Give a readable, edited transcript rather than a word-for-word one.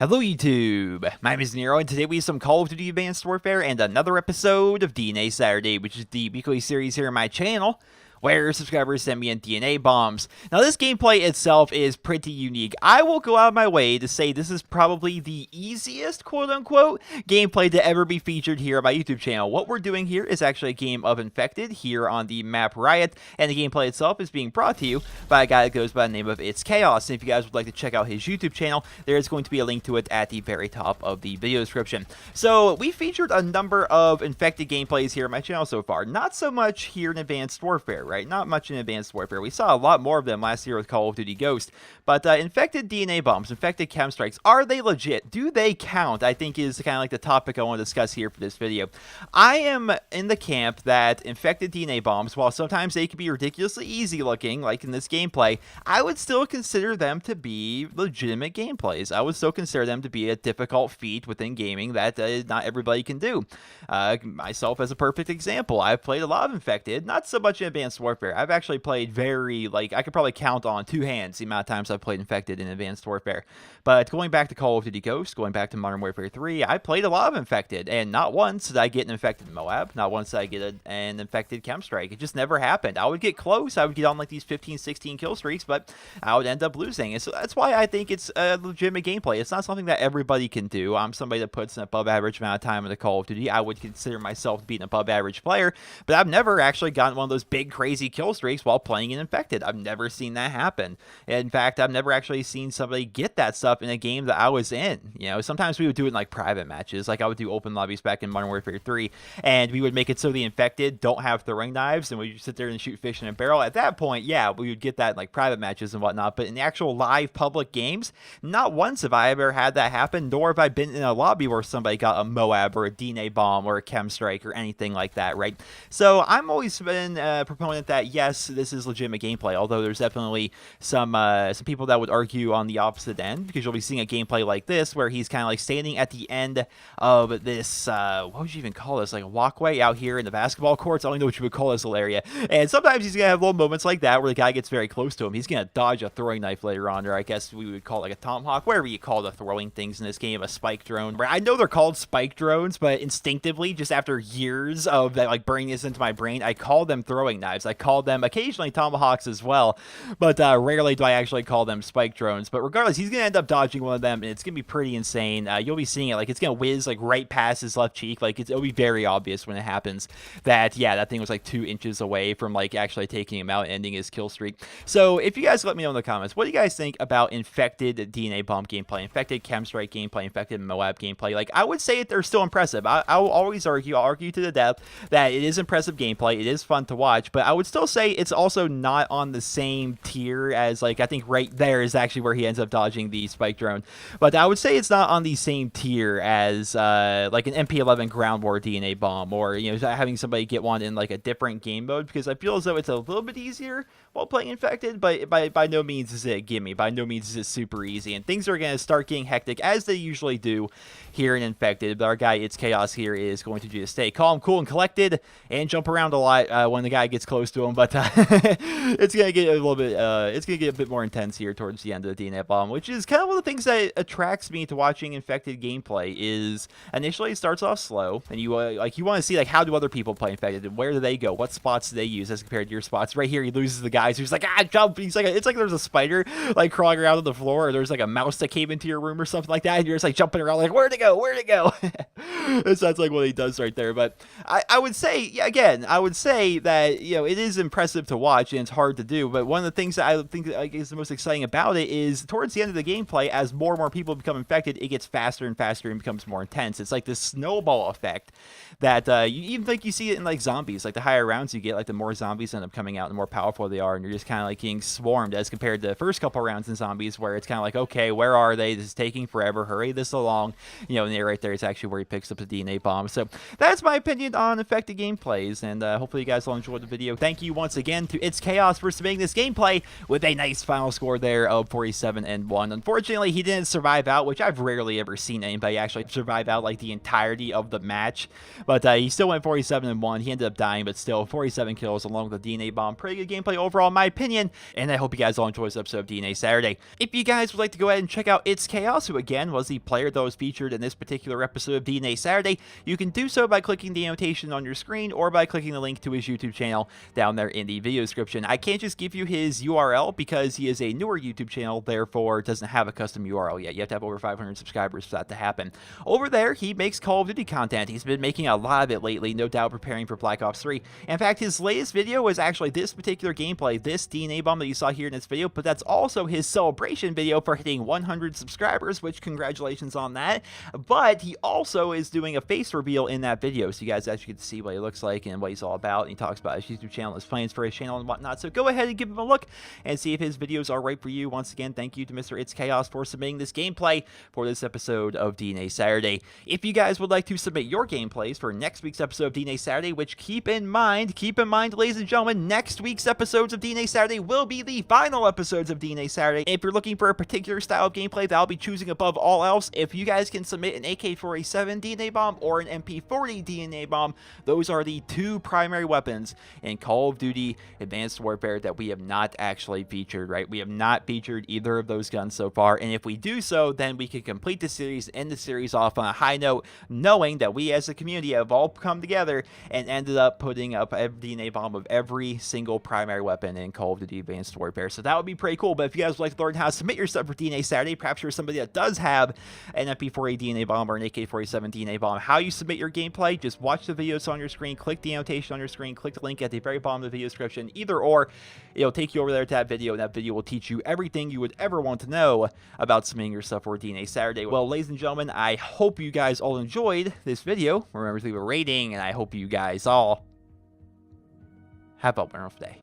Hello YouTube, my name is Nero, and today we have some Call of Duty Advanced Warfare and another episode of DNA Saturday, which is the weekly series here on my channel, where subscribers send me in DNA bombs. Now this gameplay itself is pretty unique. I will go out of my way to say this is probably the easiest quote-unquote gameplay to ever be featured here on my YouTube channel. What we're doing here is actually a game of Infected here on the map Riot, and the gameplay itself is being brought to you by a guy that goes by the name of Itz Khaoz. And if you guys would like to check out his YouTube channel, there is going to be a link to it at the very top of the video description. So we featured a number of Infected gameplays here on my channel so far. Not so much here in Advanced Warfare, right? Not much in Advanced Warfare. We saw a lot more of them last year with Call of Duty Ghost. But Infected DNA bombs, Infected chem strikes, are they legit? Do they count? I think is kind of like the topic I want to discuss here for this video. I am in the camp that Infected DNA bombs, while sometimes they can be ridiculously easy looking, like in this gameplay, I would still consider them to be legitimate gameplays. I would still consider them to be a difficult feat within gaming that not everybody can do. Myself as a perfect example, I've played a lot of Infected, not so much in Advanced Warfare. I've actually played I could probably count on two hands the amount of times I've played Infected in Advanced Warfare. But going back to Call of Duty Ghost, going back to Modern Warfare 3, I played a lot of Infected, and not once did I get an Infected Moab, not once did I get an Infected Chem Strike. It just never happened. I would get close, I would get on like these 15, 16 kill streaks, but I would end up losing. And so that's why I think it's a legitimate gameplay. It's not something that everybody can do. I'm somebody that puts an above average amount of time into Call of Duty. I would consider myself to be an above average player, but I've never actually gotten one of those big crazy kill streaks while playing an Infected. I've never seen that happen. In fact, I've never actually seen somebody get that stuff in a game that I was in. You know, sometimes we would do it in like private matches. Like I would do open lobbies back in Modern Warfare 3, and we would make it so the Infected don't have throwing knives, and we would sit there and shoot fish in a barrel. At that point, yeah, we would get that in like private matches and whatnot, but in the actual live public games, not once have I ever had that happen, nor have I been in a lobby where somebody got a Moab or a DNA bomb or a chem strike or anything like that, right? So I'm always been a proponent that yes, this is legitimate gameplay, although there's definitely some people that would argue on the opposite end, because you'll be seeing a gameplay like this where he's kind of like standing at the end of this what would you even call this, like a walkway out here in the basketball courts. I don't know what you would call this little area, and sometimes he's gonna have little moments like that where the guy gets very close to him. He's gonna dodge a throwing knife later on, or I guess we would call it like a tomahawk, whatever you call the throwing things in this game, a spike drone. I know they're called spike drones, but instinctively, just after years of that, like burning this into my brain, I call them throwing knives. I call them occasionally tomahawks as well, but rarely do I actually call them spike drones. But regardless, he's gonna end up dodging one of them, and it's gonna be pretty insane. You'll be seeing it, like it's gonna whiz like right past his left cheek. Like it'll be very obvious when it happens that yeah, that thing was like 2 inches away from like actually taking him out and ending his kill streak. So if you guys let me know in the comments, what do you guys think about Infected DNA bomb gameplay, Infected chem strike gameplay, Infected Moab gameplay? Like I would say they're still impressive. I will always argue, I'll argue to the death that it is impressive gameplay. It is fun to watch, but I would still say it's also not on the same tier as, like, I think right there is actually where he ends up dodging the spike drone. But I would say it's not on the same tier as like an MP11 ground war DNA bomb, or you know, having somebody get one in like a different game mode, because I feel as though it's a little bit easier while playing Infected, but by no means is it a gimme. By no means is it super easy, and things are going to start getting hectic as they usually do here in Infected. But our guy Itz Khaoz here is going to just stay calm, cool, and collected, and jump around a lot when the guy gets close to him. But it's gonna get a little bit it's gonna get a bit more intense here towards the end of the DNA bomb, which is kind of one of the things that attracts me to watching Infected gameplay. Is initially it starts off slow, and you want to see like how do other people play Infected, and where do they go, what spots do they use as compared to your spots. Right here he loses the guys who's like, jump. He's like, it's like there's a spider like crawling around on the floor, or there's like a mouse that came into your room or something like that, and you're just like jumping around like, where'd it go, It sounds like what he does right there. But I would say, yeah, again, I would say that, you know, it is impressive to watch and it's hard to do, but one of the things that I think is the most exciting about it is towards the end of the gameplay, as more and more people become infected, it gets faster and faster and becomes more intense. It's like this snowball effect that you even think you see it in like zombies. Like the higher rounds you get, like the more zombies end up coming out, the more powerful they are, and you're just kind of like getting swarmed, as compared to the first couple rounds in zombies where it's kind of like, okay, where are they? This is taking forever, hurry this along. You know, and right there is actually where he picks up the DNA bomb. So that's my opinion on Infected gameplays, and hopefully you guys all enjoyed the video. thank you once again to Itz Khaoz for submitting this gameplay with a nice final score there of 47-1. Unfortunately, he didn't survive out, which I've rarely ever seen anybody actually survive out like the entirety of the match. But he still went 47-1. He ended up dying, but still 47 kills along with the DNA bomb. Pretty good gameplay overall, in my opinion. And I hope you guys all enjoy this episode of DNA Saturday. If you guys would like to go ahead and check out Itz Khaoz, who again was the player that was featured in this particular episode of DNA Saturday, you can do so by clicking the annotation on your screen or by clicking the link to his YouTube channel down there in the video description. I can't just give you his URL because he is a newer YouTube channel, therefore doesn't have a custom URL yet. You have to have over 500 subscribers for that to happen. Over there, he makes Call of Duty content. He's been making a lot of it lately, no doubt preparing for Black Ops 3. In fact, his latest video was actually this particular gameplay, this DNA bomb that you saw here in this video, but that's also his celebration video for hitting 100 subscribers, which congratulations on that. But he also is doing a face reveal in that video, so you guys actually get to see what he looks like and what he's all about. And he talks about his YouTube channel, his plans for his channel and whatnot. So go ahead and give him a look and see if his videos are right for you. Once again, thank you to Mr. Itz Khaoz for submitting this gameplay for this episode of DNA Saturday. If you guys would like to submit your gameplays for next week's episode of DNA Saturday, which keep in mind, ladies and gentlemen, next week's episodes of DNA Saturday will be the final episodes of DNA Saturday. If you're looking for a particular style of gameplay that I'll be choosing above all else, if you guys can submit an AK-47 DNA bomb or an MP40 DNA bomb, those are the two primary weapons in Call of Duty Advanced Warfare that we have not actually featured, right? We have not featured either of those guns so far, and if we do so, then we can complete the series, end the series off on a high note, knowing that we as a community have all come together and ended up putting up a DNA bomb of every single primary weapon in Call of Duty Advanced Warfare. So that would be pretty cool. But if you guys would like to learn how to submit your stuff for DNA Saturday, perhaps you're somebody that does have an MP40 DNA bomb or an AK-47 DNA bomb, how you submit your gameplay, just watch the videos on your screen, click the annotation on your screen, click the link at the very bottom of the video description, either or, it'll take you over there to that video, and that video will teach you everything you would ever want to know about submitting your stuff for DNA Saturday. Well, ladies and gentlemen, I hope you guys all enjoyed this video. Remember to leave a rating, and I hope you guys all have a wonderful day.